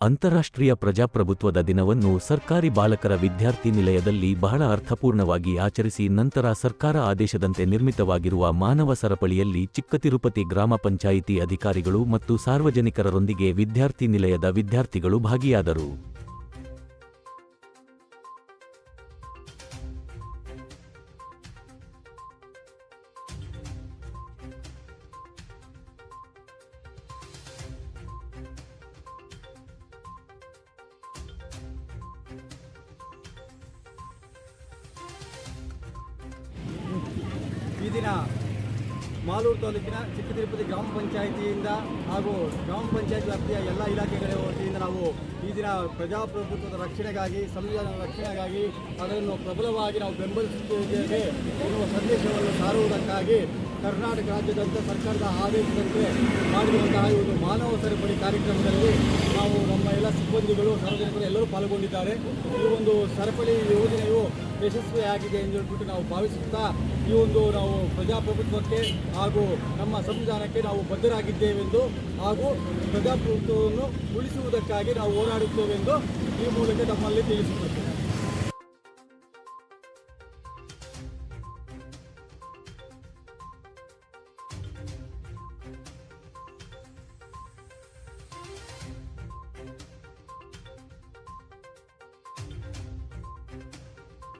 ಅಂತಾರಾಷ್ಟ್ರೀಯ ಪ್ರಜಾಪ್ರಭುತ್ವದ ದಿನವನ್ನು ಸರ್ಕಾರಿ ಬಾಲಕರ ವಿದ್ಯಾರ್ಥಿ ನಿಲಯದಲ್ಲಿ ಬಹಳ ಅರ್ಥಪೂರ್ಣವಾಗಿ ಆಚರಿಸಿ ನಂತರ ಸರ್ಕಾರ ಆದೇಶದಂತೆ ನಿರ್ಮಿತವಾಗಿರುವ ಮಾನವ ಸರಪಳಿಯಲ್ಲಿ ಚಿಕ್ಕತಿರುಪತಿ ಗ್ರಾಮ ಪಂಚಾಯಿತಿ ಅಧಿಕಾರಿಗಳು ಮತ್ತು ಸಾರ್ವಜನಿಕರೊಂದಿಗೆ ವಿದ್ಯಾರ್ಥಿ ನಿಲಯದ ವಿದ್ಯಾರ್ಥಿಗಳು ಭಾಗಿಯಾದರು. ಈ ದಿನ ಮಾಲೂರು ತಾಲೂಕಿನ ಚಿಕ್ಕತಿರುಪತಿ ಗ್ರಾಮ ಪಂಚಾಯಿತಿಯಿಂದ ಹಾಗೂ ಗ್ರಾಮ ಪಂಚಾಯತ್ ವ್ಯಾಪ್ತಿಯ ಎಲ್ಲ ಇಲಾಖೆಗಳ ವತಿಯಿಂದ ನಾವು ಈ ದಿನ ಪ್ರಜಾಪ್ರಭುತ್ವದ ರಕ್ಷಣೆಗಾಗಿ, ಸಂವಿಧಾನದ ರಕ್ಷಣೆಗಾಗಿ ಅದನ್ನು ಪ್ರಬಲವಾಗಿ ನಾವು ಬೆಂಬಲಿಸುತ್ತಿದ್ದೇವೆ ಎನ್ನುವ ಸಂದೇಶವನ್ನು ಸಾರುವುದಕ್ಕಾಗಿ ಕರ್ನಾಟಕ ರಾಜ್ಯದಂತೆ ಸರ್ಕಾರದ ಆದೇಶದಂತೆ ಮಾಡಿರುವಂತಹ ಈ ಒಂದು ಮಾನವ ಸರಪಳಿ ಕಾರ್ಯಕ್ರಮದಲ್ಲಿ ನಾವು ನಮ್ಮ ಎಲ್ಲ ಸಿಬ್ಬಂದಿಗಳು, ಸಾರ್ವಜನಿಕರು ಎಲ್ಲರೂ ಪಾಲ್ಗೊಂಡಿದ್ದಾರೆ. ಈ ಒಂದು ಸರಪಳಿ ಯೋಜನೆಯು ಯಶಸ್ವಿಯಾಗಿದೆ ಎಂದು ಹೇಳ್ಬಿಟ್ಟು ನಾವು ಭಾವಿಸುತ್ತಾ ಈ ಒಂದು ನಾವು ಪ್ರಜಾಪ್ರಭುತ್ವಕ್ಕೆ ಹಾಗೂ ನಮ್ಮ ಸಂವಿಧಾನಕ್ಕೆ ನಾವು ಬದ್ಧರಾಗಿದ್ದೇವೆಂದು ಹಾಗೂ ಪ್ರಜಾಪ್ರಭುತ್ವವನ್ನು ಉಳಿಸುವುದಕ್ಕಾಗಿ ನಾವು ಹೋರಾಡುತ್ತೇವೆಂದು ಈ ಮೂಲಕ ನಮ್ಮಲ್ಲಿ ತಿಳಿಸುತ್ತೇವೆ.